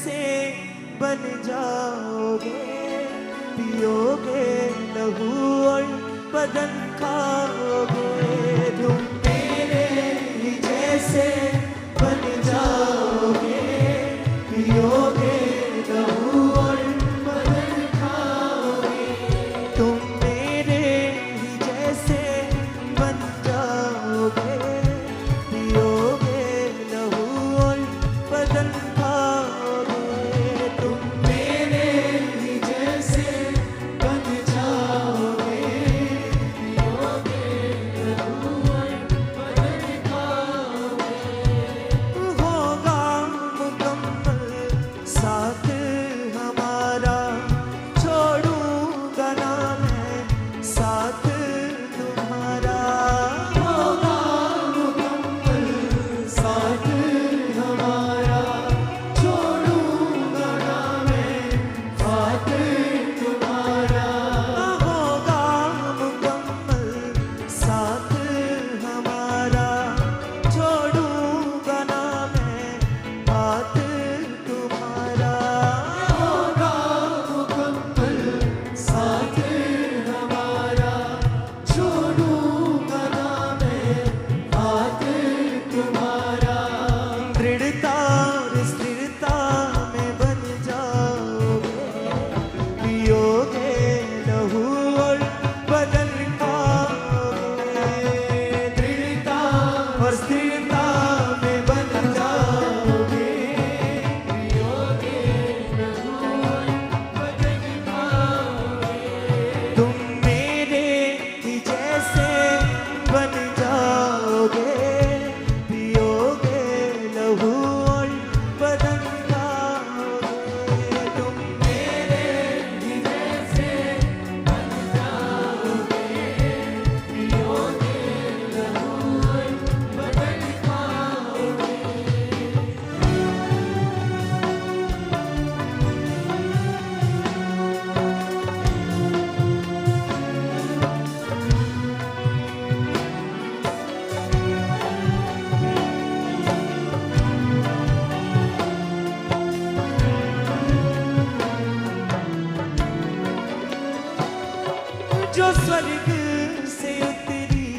जैसे बन जाओगे, पियोगे लहू और बदन खाओगे। तुम मेरे ही जैसे बन जाओगे, पियोगे लहू और बदन खाओगे। तुम मेरे ही जैसे बन जाओगे, पियोगे लहू और बदन खाओगे। तुम मेरे ही जैसे बन जाओगे, पियोगे लहू और बदन खाओगे। होगा मुकम्मल साथ हमारा, छोड़ूंगा ना मैं साथ तुम्हारा। होगा मुकम्मल साथ हमारा, छोड़ूंगा ना मैं साथ तुम्हारा। होगा मुकम्मल साथ हमारा, छोड़ूंगा ना मैं हाथ तुम्हारा। होगा मुकम्मल साथ हमारा, छोड़ूंगा ना मैं हाथ तुम्हारा। दृढ़ता और स्थिरता में बन जाओगे, पियोगे लहू और बदन खाओगे। दृढ़ता और स्थिरता में बन जाओगे, पियोगे लहू और बदन खाओगे। तुम मेरे ही जैसे बन जाओगे, पियोगे लहू और बदन खाओगे। तुम मेरे ही जैसे बन जाओगे, पियोगे लहू और बदन खाओगे। जो स्वर्ग से उतरी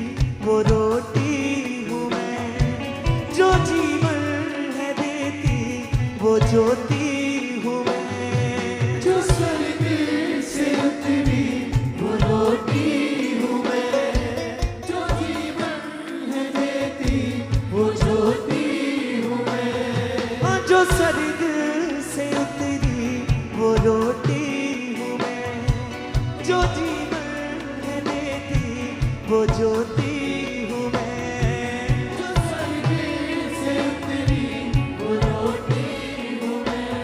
वो रोटी हूँ मैं, जो जीवन है देती वो ज्योति हूँ मैं। जो स्वर्ग से उतरी वो रोटी हूँ मैं, जो जीवन है देती वो ज्योति हूँ मैं। हाँ, जो स्वर्ग से उतरी वो रोटी हूँ मैं, जो जीवन है देती वो ज्योति हूँ मैं। जो स्वर्ग से उतरी वो रोटी हूँ मैं,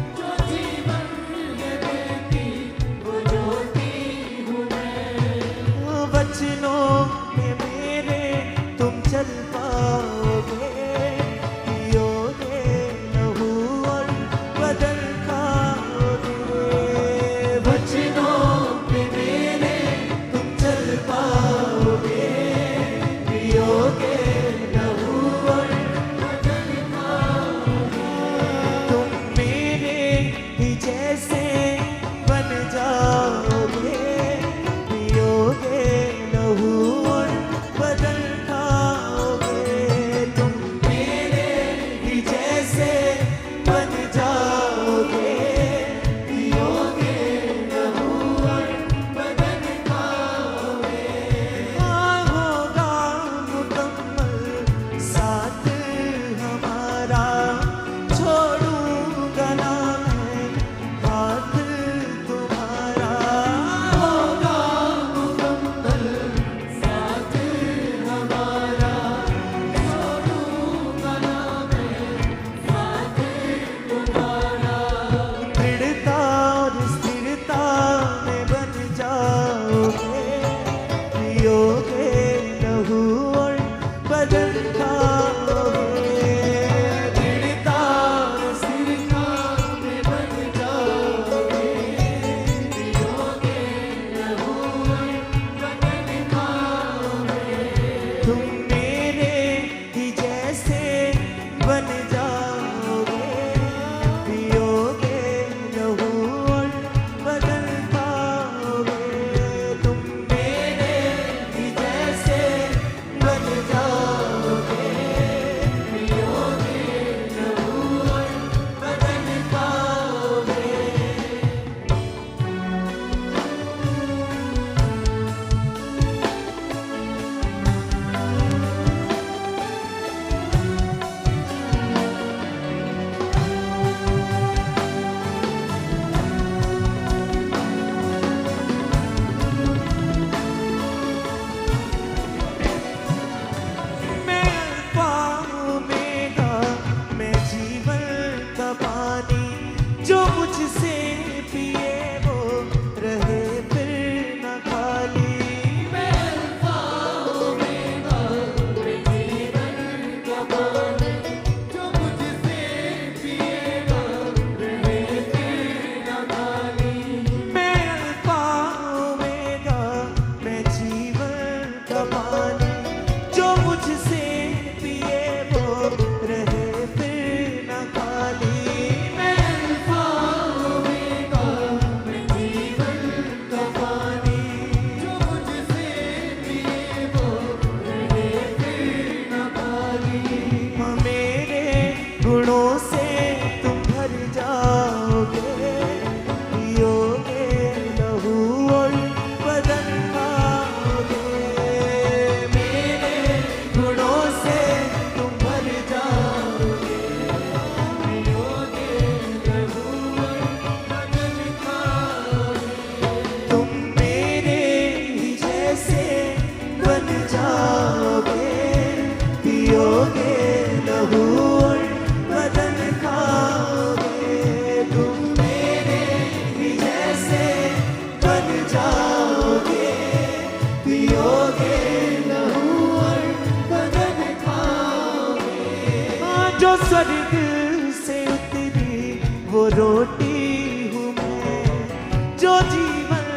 जो जीवन है देती वो ज्योति हूँ मैं। वचनों में मेरे तुम चल पाओगे, पियोगे लहू और बदन खाओगे। वचनों में मेरे तुम चल पाओगे, पियोगे लहू और बदन खाओगे। तुम मेरे ही जैसे बन जाओगे, पियोगे लहू और बदन खाओगे। तुम मेरे ही जैसे बन जाओगे, पियोगे लहू और बदन खाओगे। होगा मुकम्मल साथ हमारा, छोड़ूंगा ना मैं हाथ तुम्हारा। होगा मुकम्मल साथ हमारा, छोड़ूंगा ना मैं हाथ तुम्हारा। दृढ़ता और स्थिरता में बन जाओगे, पियोगे लहू और बदन खाओगे। दृढ़ता और स्थिरता में बन जाओगे, पियोगे लहू और बदन खाओगे। तुम मेरे ही जैसे बन जाओगे, पियोगे स्वर्ग से उतरी वो रोटी हूँ मैं, जो जीवन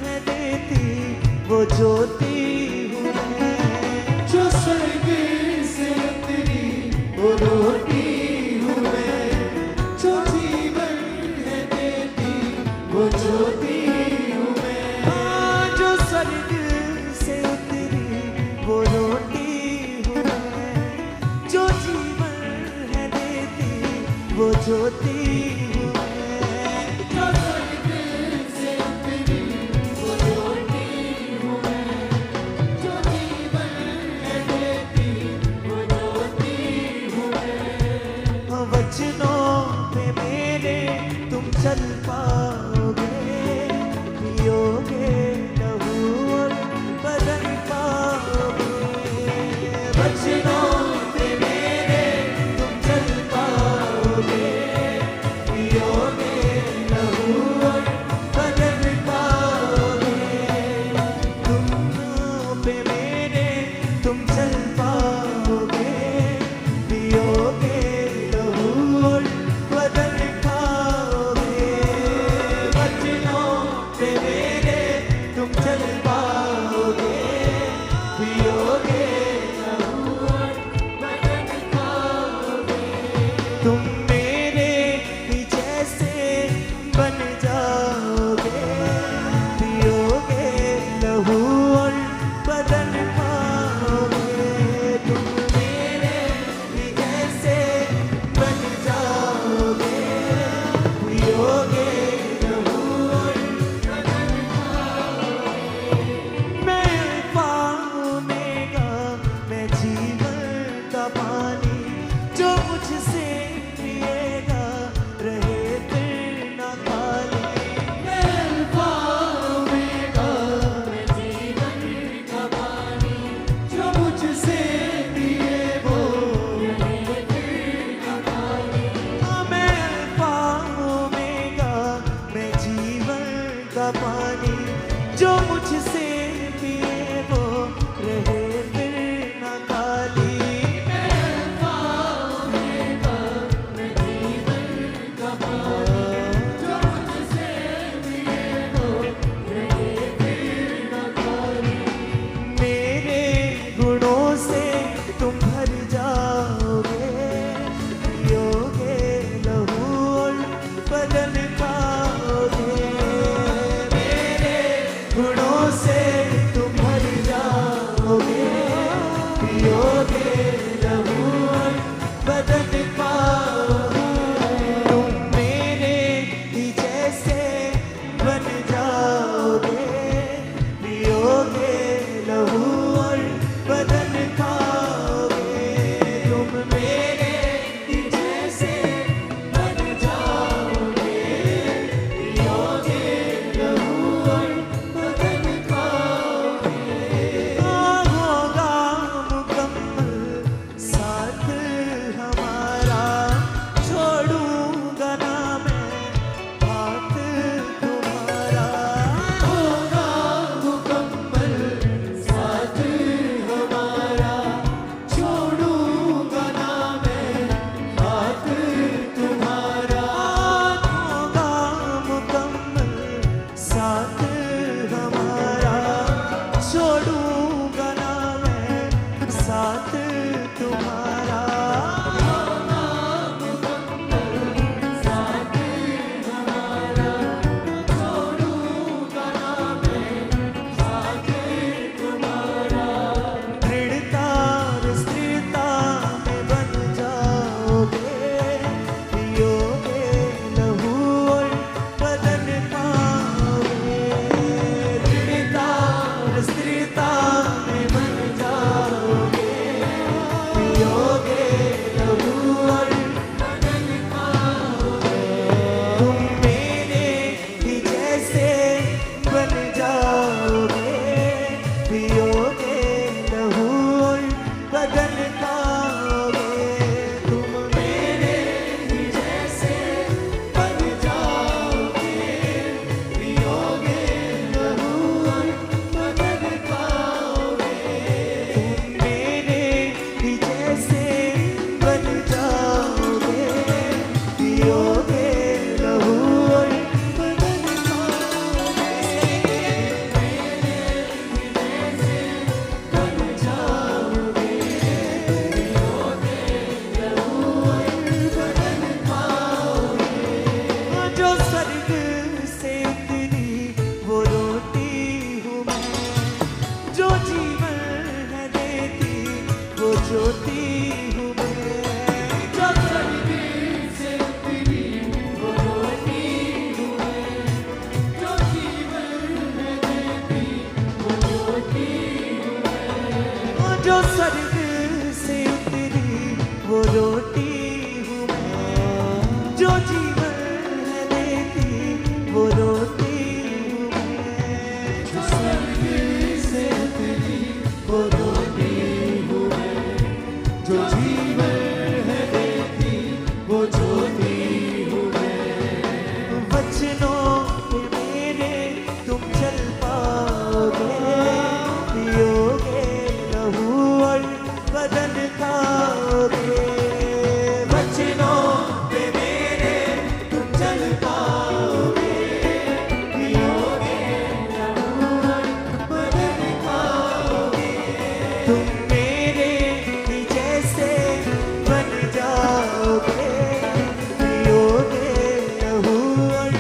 है देती वो ज्योति हूँ मैं। जो स्वर्ग से उतरी वो रोटी हूँ मैं, जो जीवन है देती वो ज्योति हूँ मैं। हाँ, जो स्वर्ग से उतरी वो रोटी हूँ मैं, जो जीवन है देती वो ज्योति हूँ मैं। जो स्वर्ग से उतरी वो रोटी हूँ मैं, जो जीवन है देती वो ज्योति हूँ मैं। वचनों पे मेरे तुम चल पाओगे, पियोगे लहू और बदन पाओगे। वचनों पे मेरे तुम चल पाओगे, ज्योति हूँ मैं। जो स्वर्ग से उतरी वो रोटी हूँ मैं, जो जीवन है देती वो ज्योति हूँ मैं। जो स्वर्ग से उतरी वो रोटी हूँ मैं, जो जीवन है देती वो रोटी हूँ मैं। जो स्वर्ग से उतरी वो रोटी हूँ मैं, जो जीवन है देती वो ज्योति हूँ मैं। वचनों पे मेरे तुम चल पाओगे, पियोगे लहू और बदन खाओगे। वचनों पे मेरे तुम चल पाओगे, पियोगे लहू और बदन खाओगे। तुम मेरे ही जैसे बन जाओगे, पियोगे लहू और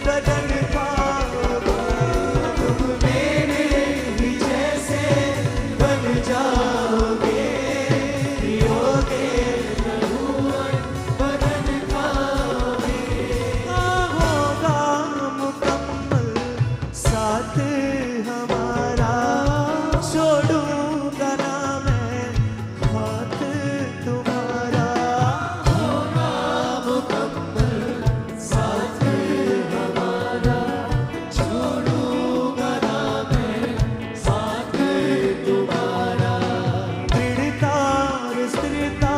बदन खाओगे। तुम मेरे ही जैसे बन जाओगे, पियोगे लहू और बदन खाओगे। होगा मुकम्मल साथ हमारा, छोड़ूंगा ना मैं हाथ तुम्हारा। होगा मुकम्मल साथ हमारा, छोड़ूंगा ना मैं साथ तुम्हारा। दृढ़ता और स्थिरता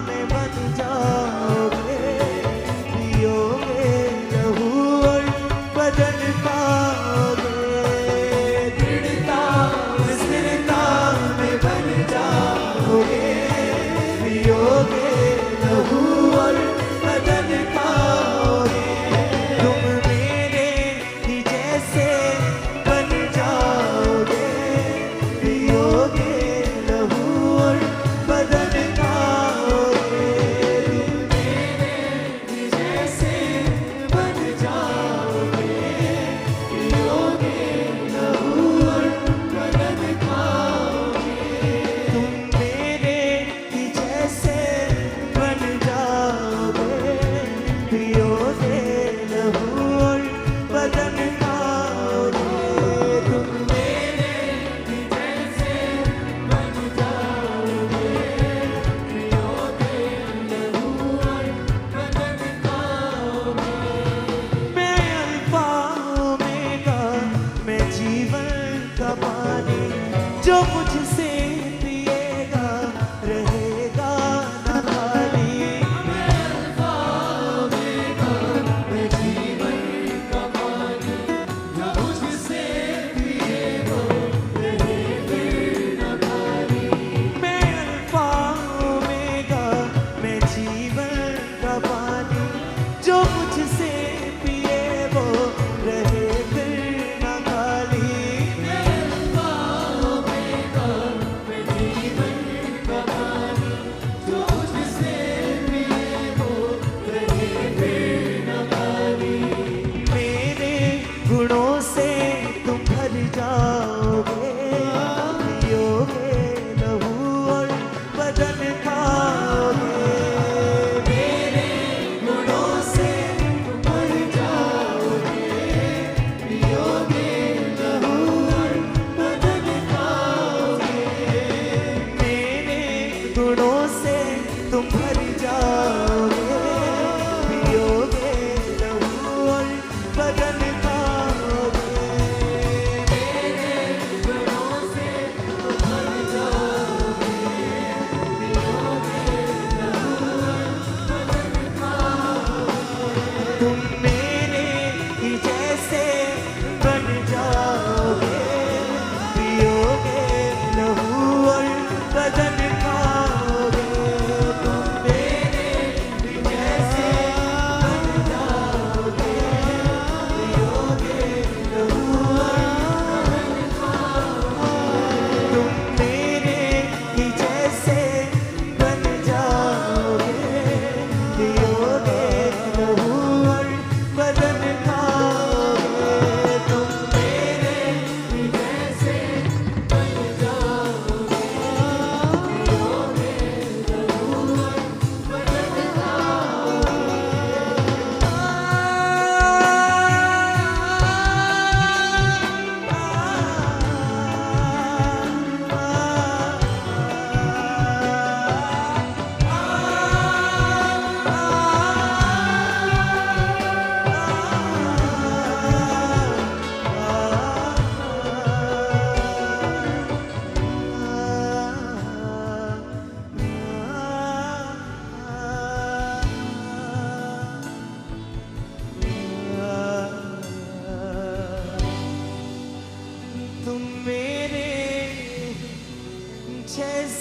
में बन जाओगे, पियोगे लहू और बदन खाओगे। दृढ़ता और स्थिरता में बन जाओगे, पियोगे लहू और बदन खाओगे। तुम मेरे ही जैसे बन जाओगे, पियोगे लहू और बदन खाओगे। तुम मेरे ही जैसे बन जाओगे, पियोगे लहू और बदन खाओगे। तुम मेरे ही जैसे बन जाओगे, पियोगे लहू और बदन खाओगे। तुम मेरे ही जैसे बन जाओगे, पियोगे लहू और बदन खाओगे। मैं अल्फा ओमेगा, मैं जीवन का पानी, जो मुझसे पिएगा रहेगा न खाली। मैं अल्फा ओमेगा, मैं जीवन का पानी, जो मुझसे पिए वो रहे फिर न खाली। मैं अल्फा ओमेगा, मैं जीवन का पानी, जो मुझसे पिए वो रहे फिर न खाली। मैं अल्फा ओमेगा,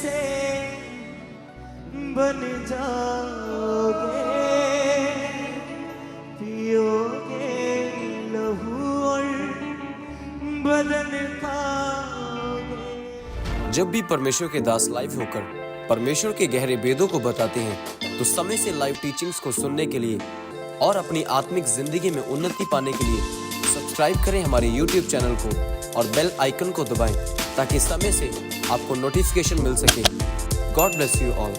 से बन जाओगे, पियोगे लहू और बदन खाओगे। जब भी परमेश्वर के दास लाइव होकर परमेश्वर के गहरे वेदों को बताते हैं तो समय से लाइव टीचिंग्स को सुनने के लिए और अपनी आत्मिक जिंदगी में उन्नति पाने के लिए सब्सक्राइब करें हमारे YouTube चैनल को और बेल आइकन को दबाएं ताकि समय से आपको नोटिफिकेशन मिल सके। God bless you all.